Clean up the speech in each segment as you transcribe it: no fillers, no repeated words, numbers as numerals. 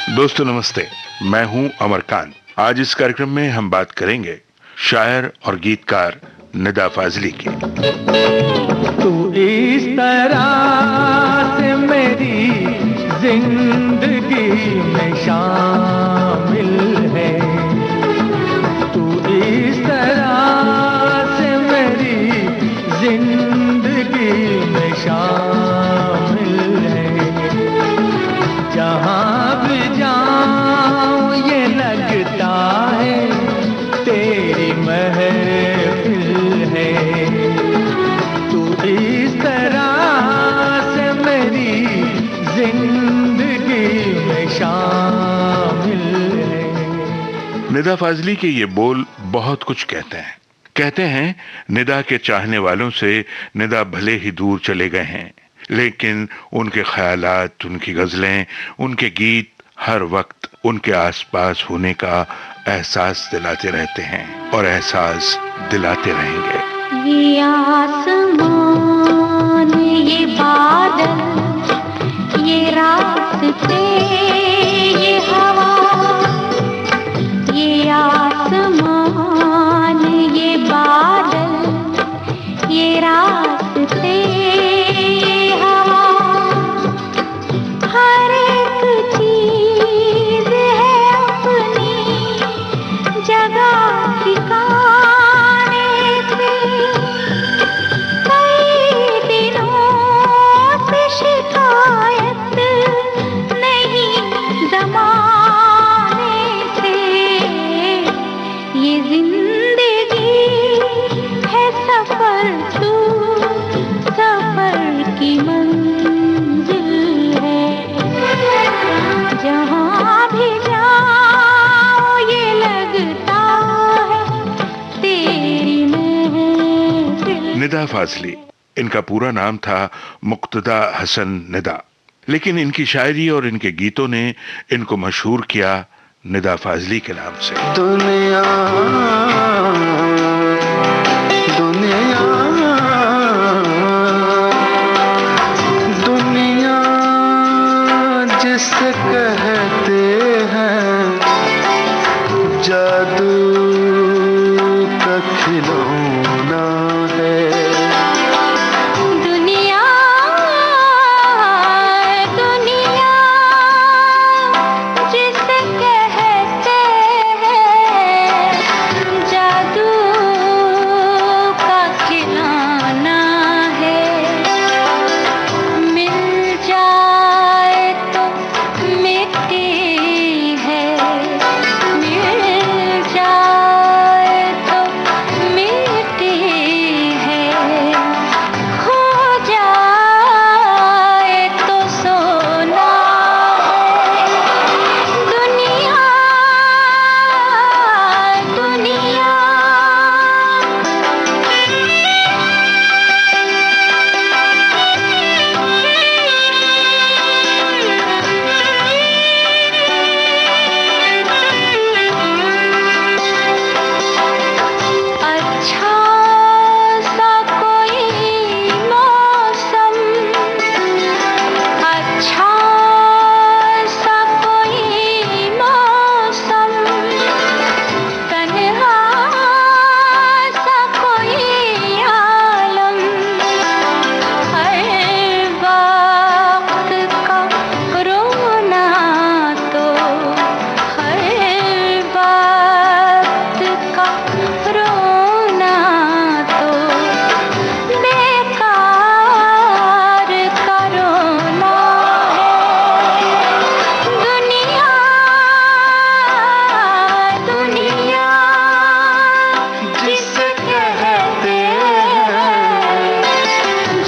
दोस्तों नमस्ते, मैं हूं अमरकांत। आज इस कार्यक्रम में हम बात करेंगे शायर और गीतकार निदा फाजली की। तू इस तरह से मेरी जिंदगी में शामिल है, तू इस तरह से मेरी जिंदगी में शामिल है। जहाँ भी जाऊँ ये लगता है तेरी महफिल है। तू इस तरह से मेरी जिंदगी में शामिल है। निदा फाजली के ये बोल बहुत कुछ कहते हैं निदा के चाहने वालों से निदा भले ही दूर चले गए हैं, लेकिन उनके ख्यालात, उनकी गजलें, उनके गीत हर वक्त उनके आसपास होने का एहसास दिलाते रहते हैं और एहसास दिलाते रहेंगे। ये आसमान, ये बादल, ये रास्ते, ये हवा, ये आसमान, ये बादल, ये रास्ते, ये हवा, हर एक चीज है अपनी जगह ठिकाने पे। कई दिनों से शिकायत नहीं ज़माने से। ये जिंदगी है सफर, तू सफर की मंजिल है। जहाँ भी जाओ ये लगता है तेरी महफिल। निदा फाजली, इनका पूरा नाम था मुक्तदा हसन निदा, लेकिन इनकी शायरी और इनके गीतों ने इनको मशहूर किया निदा फाजली के नाम से। दुनिया दुनिया दुनिया जिसे कहते हैं जादू का खिलौना है। दुनिया दुनिया जिसे कहते हैं जादू का खिलौना है। मिल जाए तो मिट्टी है, मिल जाए तो मिट्टी है, खो जाए तो सोना है। दुनिया दुनिया अच्छा सा कोई मौसम, अच्छा सा कोई मौसम, तन्हा सा कोई आलम, हर वक्त का रोना तो, हर वक्त का रोना तो बेकार का रोना है। दुनिया दुनिया जिसे कहते हैं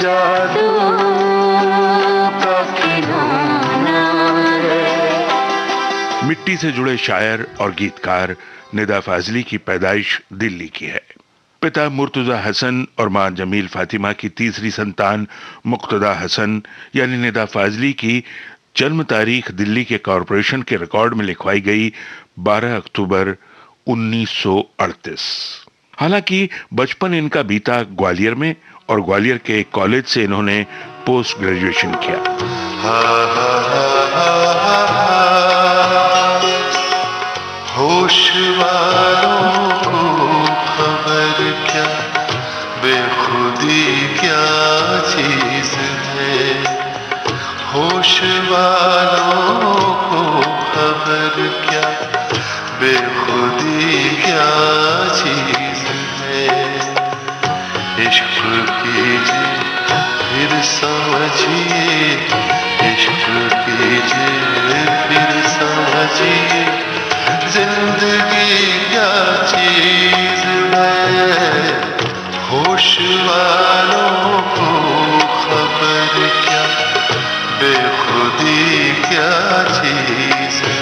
जादू का खिलौना है। मिट्टी से जुड़े शायर और गीतकार निदा फाजली की पैदाइश दिल्ली की है। पिता मुर्तजा हसन और मां जमील फातिमा की तीसरी संतान मुक्तदा हसन यानी निदा फाजली की जन्म तारीख दिल्ली के कॉरपोरेशन के रिकॉर्ड में लिखवाई गई 12 अक्टूबर 1938। हालांकि बचपन इनका बीता ग्वालियर में और ग्वालियर के एक कॉलेज से इन्होंने पोस्ट ग्रेजुएशन किया। जिए जिंदगी क्या चीज है, होश वालों को खबर क्या, बेखुदी क्या चीज है।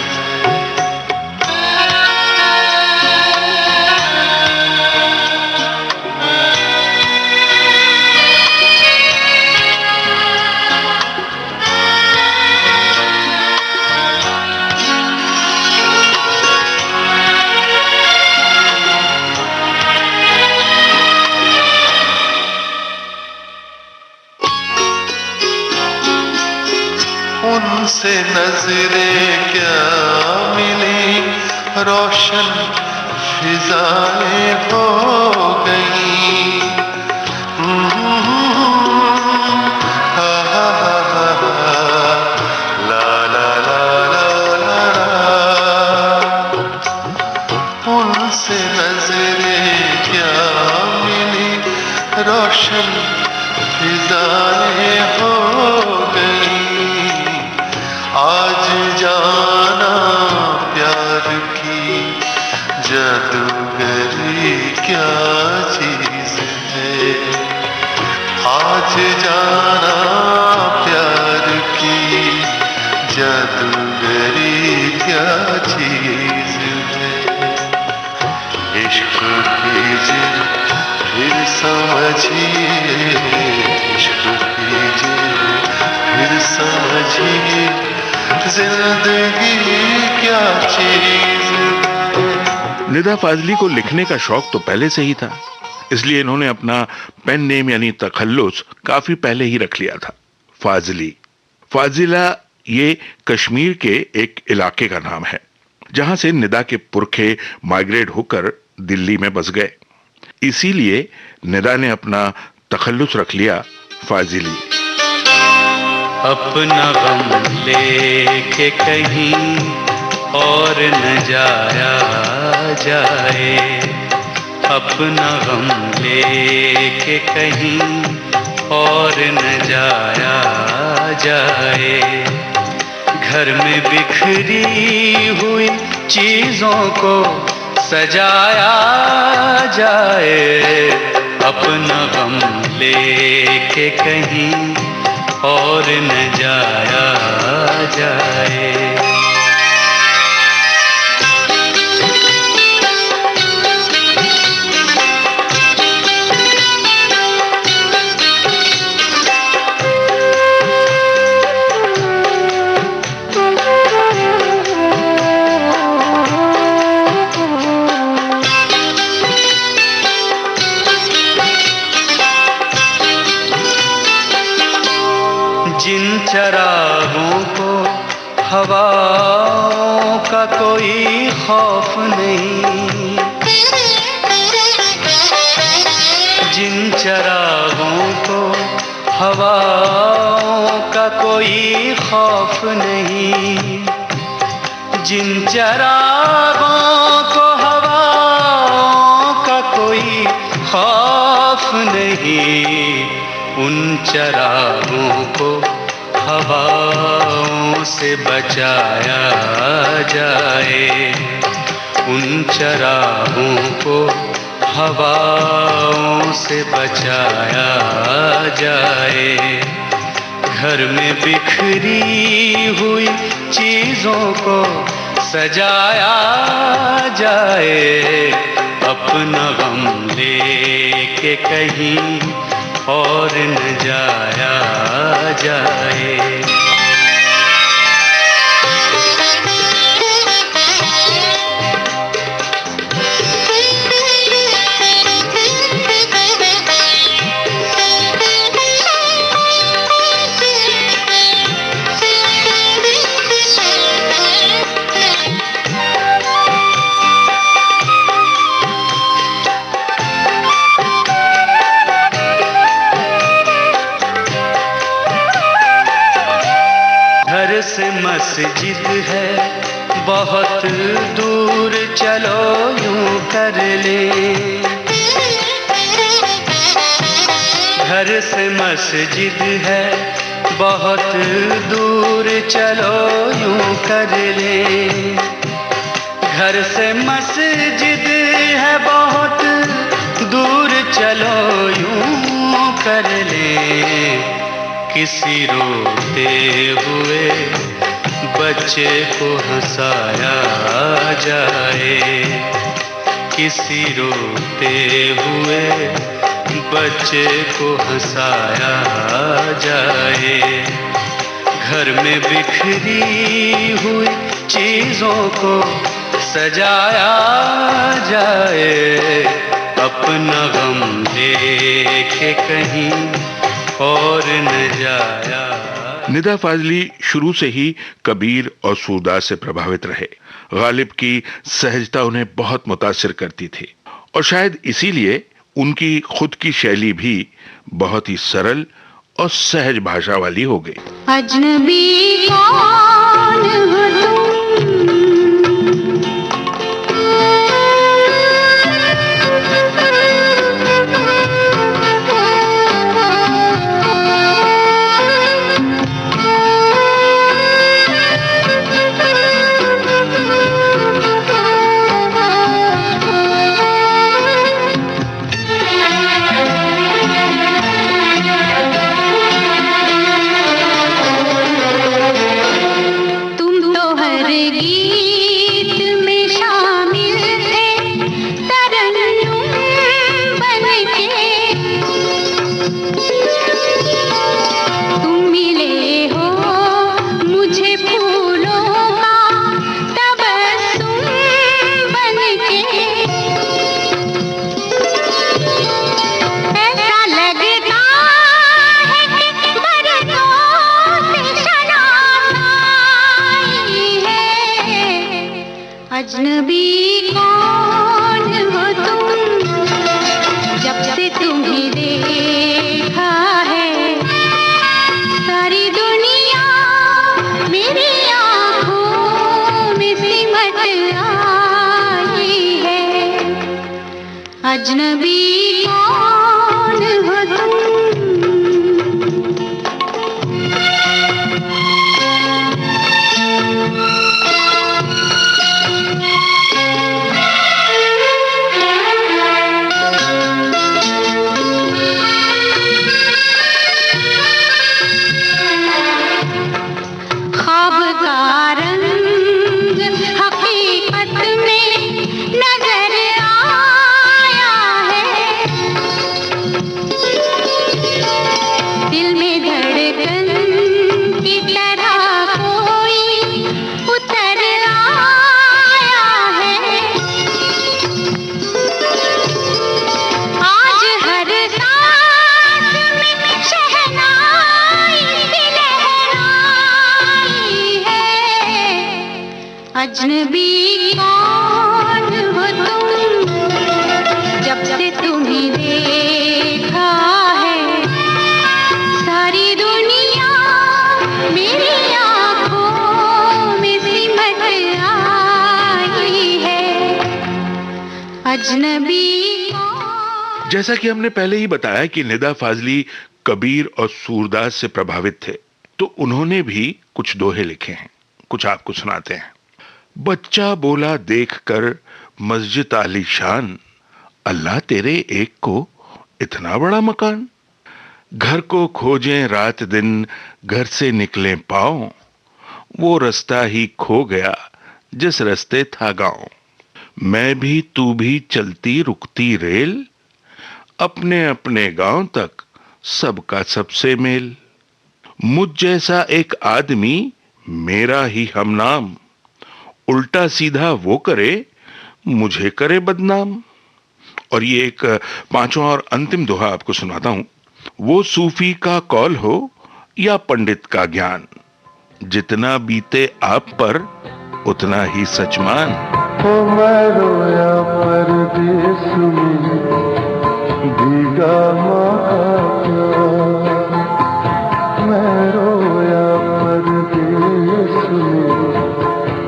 उनसे नजरें क्या मिली, रोशन फिजाएं हो गई। हा हा हा हा, ला ला ला ला ला ला। उनसे नजरें क्या मिली, रोशन फिजाएं हो गई। आज जाना प्यार की जादूगरी क्या चीज है, आज जाना प्यार की जादूगरी क्या चीज है। इश्क कीजिए फिर समझिए, इश्क कीजिए फिर समझिए, जिंदगी क्या चीज है। निदा फाजली को लिखने का शौक तो पहले से ही था, इसलिए इन्होंने अपना पेन नेम यानी तखल्लुस काफी पहले ही रख लिया था, फाजली। फाजिला ये कश्मीर के एक इलाके का नाम है जहां से निदा के पुरखे माइग्रेट होकर दिल्ली में बस गए, इसीलिए निदा ने अपना तखल्लुस रख लिया फाजिली। अपना गम लेके कहीं और न जाया जाए, अपना गम लेके कहीं और न जाया जाए। घर में बिखरी हुई चीजों को सजाया जाए, अपना गम लेके कहीं और न जाया जाए। जिन चरागों को हवाओं का कोई खौफ नहीं, जिन चरागों को हवाओं का कोई खौफ नहीं, जिन चरागों को हवाओं का कोई खौफ नहीं, उन चरागों को हवाओं से बचाया जाए, उन चरागों को हवाओं से बचाया जाए। घर में बिखरी हुई चीजों को सजाया जाए, अपना गम लेके कहीं और न जाया जाए। घर से मस्जिद है बहुत दूर, चलो यूं कर ले। घर से मस्जिद है बहुत दूर, चलो यूं कर ले। घर से मस्जिद है बहुत दूर, चलो यूं कर ले किसी रोते हुए बच्चे को हंसाया जाए, किसी रोते हुए बच्चे को हंसाया जाए। घर में बिखरी हुई चीजों को सजाया जाए, अपना गम देखे कहीं और न जाया। निदा फाजली शुरू से ही कबीर और सूरदास से प्रभावित रहे। गालिब की सहजता उन्हें बहुत मुतासिर करती थी और शायद इसीलिए उनकी खुद की शैली भी बहुत ही सरल और सहज भाषा वाली हो गई। अजनबी कौन हो अजनबी कौन हो तुम, जब से तुम्हें देखा है सारी दुनिया मेरी आँखों में सिमट आई है। अजनबी कौन हो तुम। अजनबी कौन हो तुम, जब से तुम्हें देखा है सारी दुनिया मेरी आँखों में सिमट आई है। अजनबी जैसा कि हमने पहले ही बताया कि निदा फाजली कबीर और सूरदास से प्रभावित थे, तो उन्होंने भी कुछ दोहे लिखे हैं, कुछ आपको सुनाते हैं। बच्चा बोला देखकर मस्जिद आलीशान, अल्लाह तेरे एक को इतना बड़ा मकान। घर को खोजें रात दिन, घर से निकले पाँव, वो रास्ता ही खो गया जिस रास्ते था गाँव। मैं भी तू भी चलती रुकती रेल, अपने अपने गांव तक सबका सबसे मेल। मुझ जैसा एक आदमी मेरा ही हम नाम, उल्टा सीधा वो करे मुझे करे बदनाम। और ये एक पांचवा और अंतिम दोहा आपको सुनाता हूं। वो सूफी का कौल हो या पंडित का ज्ञान, जितना बीते आप पर उतना ही सच मान। मैं रोया परदेस में भीगा माँ का प्यार, मैं रोया परदेस में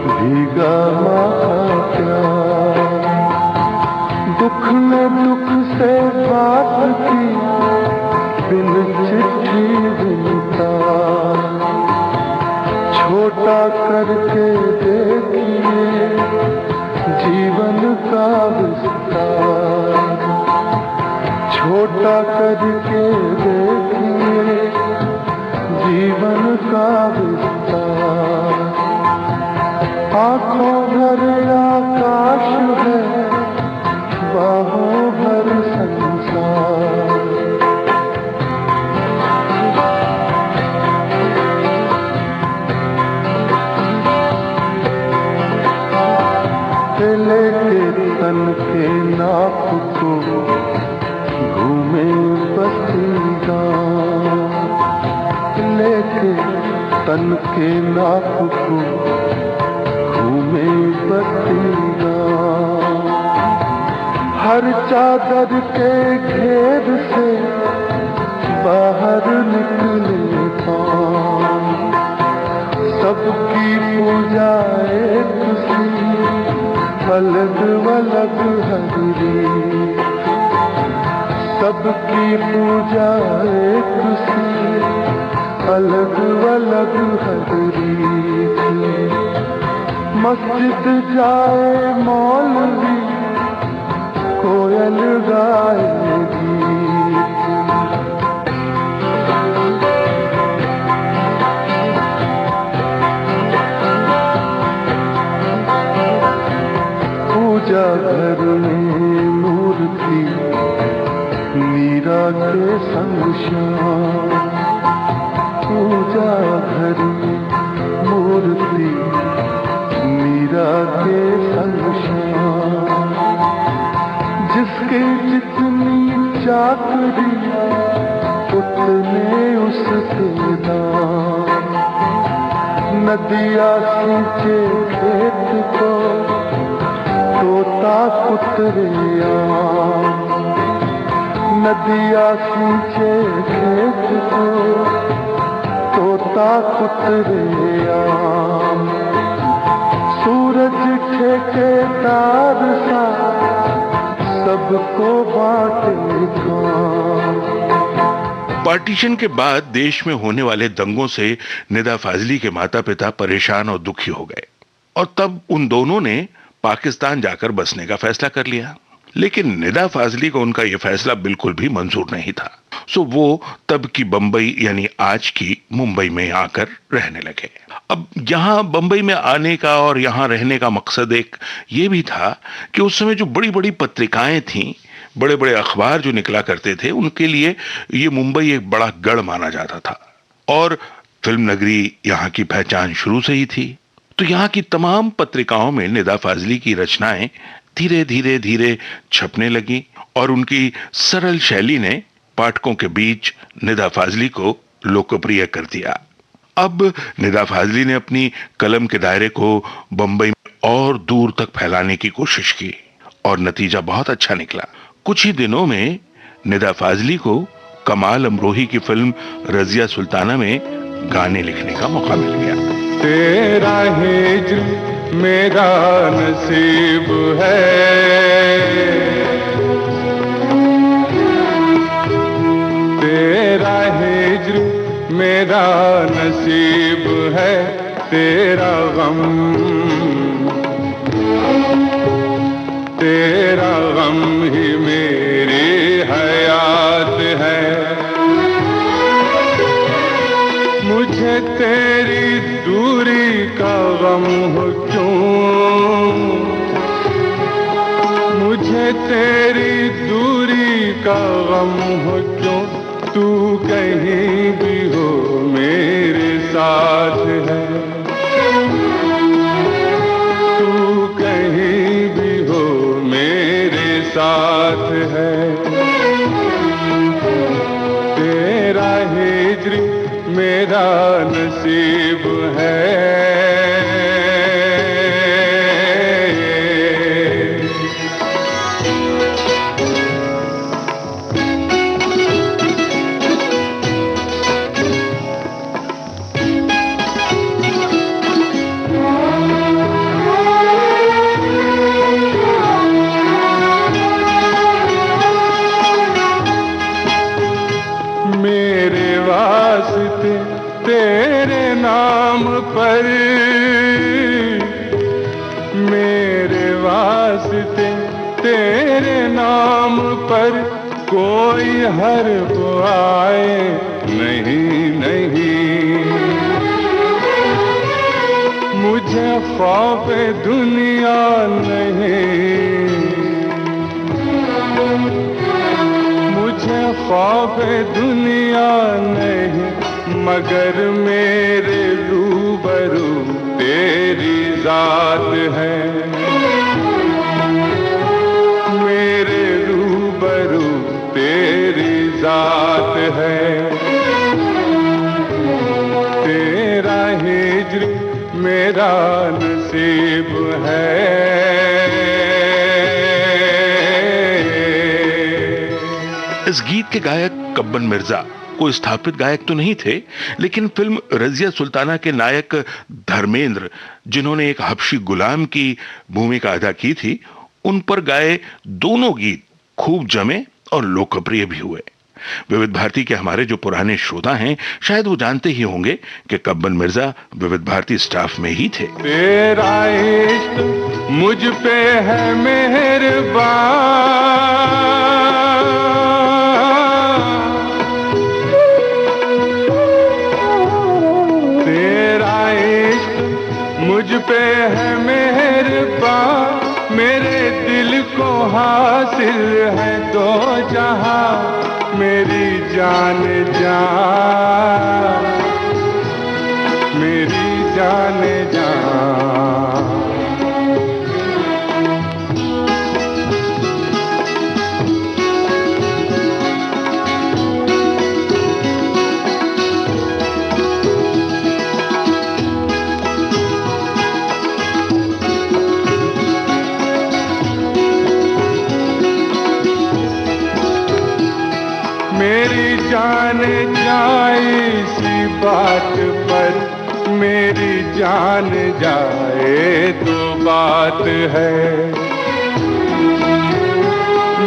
भीगा माँ का प्यार। दुख ने दुख से बात की बिन चिट्ठी बिनता, छोटा करके देखिए करके देखिए जीवन का विस्तार। आंखों भर आकाश है, बाहों भर संसार। लेके तन के नाप को घूमे बस्ती गाँव। लेके तन के नाप को घूमे बस्ती गाँव। हर चादर के घेर से बाहर निकले पाँव। सबकी पूजा एक सी अलग अलग हरी। सबकी पूजा एक सी अलग अलग हरी। मस्जिद जाए मौलवी कोयल गाएगी। पूजा घर में मूर्ति मीरा के संग श्याम। पूजा घर में मूर्ति मीरा के संग श्याम। जिसके जितनी चाकरी उतने उसके दाम। नदिया सींचे खेत को तोता कुतरे आम। नदिया सींचे खेत को तोता कुतरे आम। सूरज ठेकेदार सा सबको बांटे काम। पार्टीशन के बाद देश में होने वाले दंगों से निदा फाजली के माता पिता परेशान और दुखी हो गए और तब उन दोनों ने पाकिस्तान जाकर बसने का फैसला कर लिया। लेकिन निदा फाजली को उनका यह फैसला बिल्कुल भी मंजूर नहीं था। सो वो तब की बंबई यानी आज की मुंबई में आकर रहने लगे। अब यहां बंबई में आने का और यहां रहने का मकसद एक ये भी था कि उस समय जो बड़ी बड़ी पत्रिकाएं थीं, बड़े बड़े अखबार जो निकला करते थे, उनके लिए ये मुंबई एक बड़ा गढ़ माना जाता था और फिल्म नगरी यहां की पहचान शुरू से ही थी। तो यहाँ की तमाम पत्रिकाओं में निदा फाजली की रचनाएं धीरे धीरे धीरे छपने लगी और उनकी सरल शैली ने पाठकों के बीच निदा फाजली को लोकप्रिय कर दिया। अब निदा फाजली ने अपनी कलम के दायरे को बंबई में और दूर तक फैलाने की कोशिश की और नतीजा बहुत अच्छा निकला। कुछ ही दिनों में निदा फाजली को कमाल अमरोही की फिल्म रजिया सुल्ताना में गाने लिखने का मौका मिल गया। तेरा हिज्र मेरा नसीब है, तेरा हिज्र मेरा नसीब है, तेरा गम ही मेरी हयात है। मुझे तेरी दूरी का गम हो क्यों, मुझे तेरी दूरी का गम हो क्यों, तू कहीं भी हो मेरे साथ है, तू कहीं भी हो मेरे साथ है। तेरा हिज्र मेरा नसीब है। मेरे वास्ते तेरे नाम पर, मेरे वास्ते तेरे नाम पर कोई हर्फ आए नहीं नहीं, मुझे खौफ दुनिया नहीं, मुझे खौफ दुनिया नहीं, मगर मेरे रूबरू तेरी जात है, मेरे रूबरू तेरी जात है, तेरा हिज्र मेरा नसीब है। इस गीत के गायक कब्बन मिर्जा कोई स्थापित गायक तो नहीं थे, लेकिन फिल्म रजिया सुल्ताना के नायक धर्मेंद्र, जिन्होंने एक हबशी गुलाम की भूमिका अदा की थी, उन पर गाए दोनों गीत खूब जमे और लोकप्रिय भी हुए। विविध भारती के हमारे जो पुराने श्रोता हैं, शायद वो जानते ही होंगे कि कब्बन मिर्जा विविध भारती स्टाफ में ही थे। तेरा इश्क मुझ पे है मेहरबान, मुझ पे है मेहरबान, मेरे दिल को हासिल है दो जहां, मेरी जान जान, मेरी जान जान। मेरी जान जाए इसी बात पर, मेरी जान जाए तो बात है,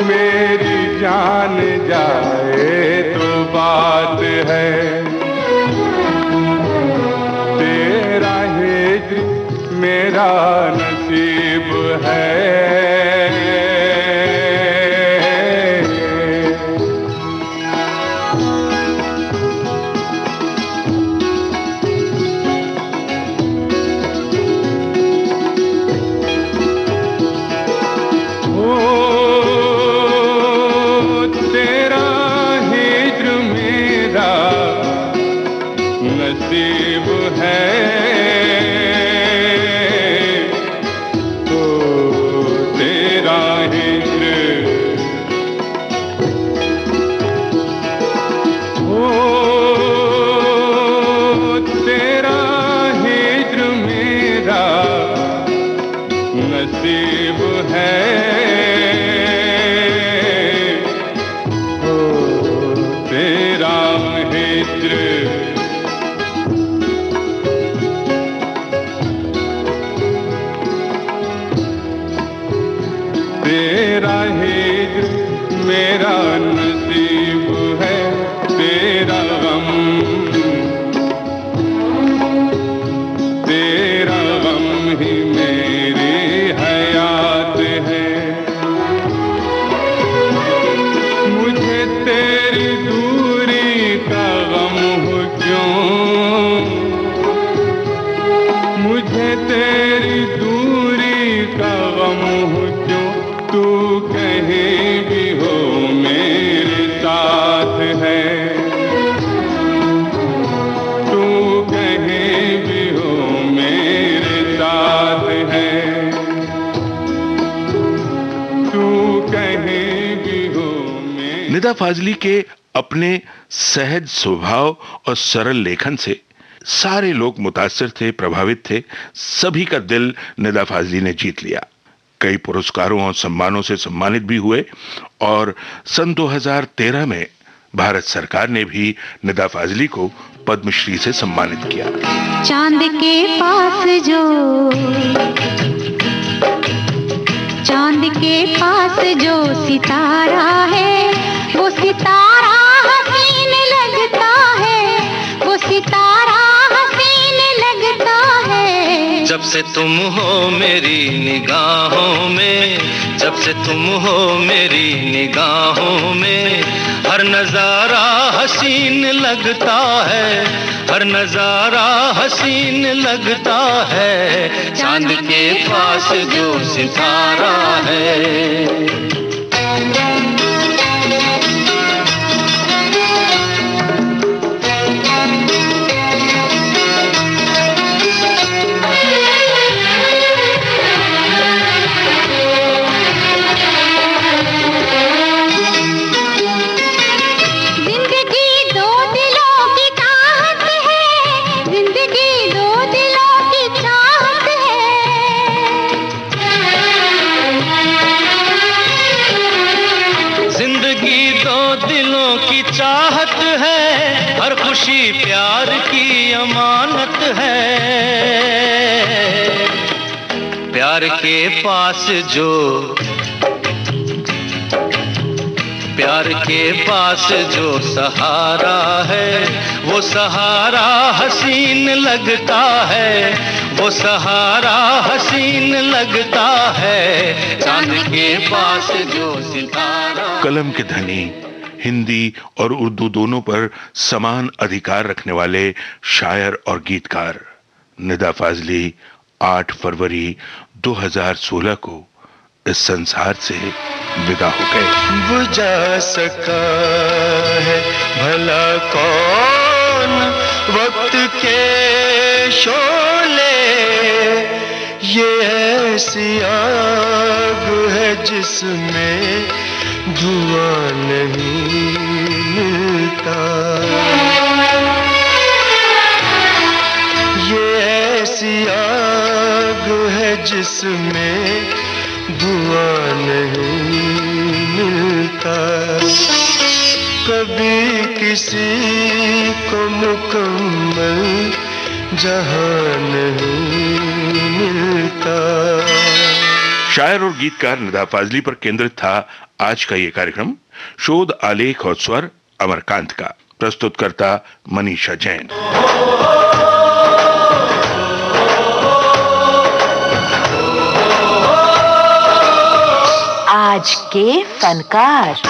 मेरी जान जाए तो बात है, तेरा हिज्र मेरा नसीब है। नसीब है तो तेरा हिज्र, ओ तेरा हिज्र मेरा नसीब है, ओ तेरा हिज्र तेरा हिज्र मेरा नसीब है, तेरा गम ही मेरी हयात है, मुझे तेरी दूरी का गम हो क्यों, मुझे तेरी दूरी का गम हो क्यों, तू कहीं भी हो मेरे साथ है, तू कहीं भी हो मेरे साथ है, तू कहीं भी हो मेरे। निदा फाजली के अपने सहज स्वभाव और सरल लेखन से सारे लोग मुतासिर थे, प्रभावित थे। सभी का दिल निदा फाजली ने जीत लिया। कई पुरस्कारों और सम्मानों से सम्मानित भी हुए और सन 2013 में भारत सरकार ने भी निदा फाजली को पद्मश्री से सम्मानित किया। चांद के पास जो, चांद के पास जो सितारा है, वो सितारा हसीन लगता है, वो सितारा हसीन लगता है। जब से तुम हो मेरी निगाहों में, जब से तुम हो मेरी निगाहों में, हर नजारा हसीन लगता है, हर नजारा हसीन लगता है। चांद के पास जो सितारा है। चाहत है, हर खुशी प्यार की अमानत है। प्यार के पास जो, प्यार के पास जो सहारा है, वो सहारा हसीन लगता है, वो सहारा हसीन लगता है। चांद के पास जो सितारा। कलम के धनी हिंदी और उर्दू दोनों पर समान अधिकार रखने वाले शायर और गीतकार निदा फाजली 8 फरवरी 2016 को इस संसार से विदा हो गए। बुझा सका है भला कौन वक्त के शोले, ये ऐसी आग है जिसमें धुआं नहीं मिलता। ये ऐसी आग है जिसमें धुआं नहीं मिलता। कभी किसी को मुकम्मल जहां नहीं मिलता। शायर और गीतकार निदा फाजली पर केंद्रित था आज का ये कार्यक्रम। शोध, आलेख और स्वर अमरकांत का। प्रस्तुतकर्ता मनीषा जैन। आज के फनकार।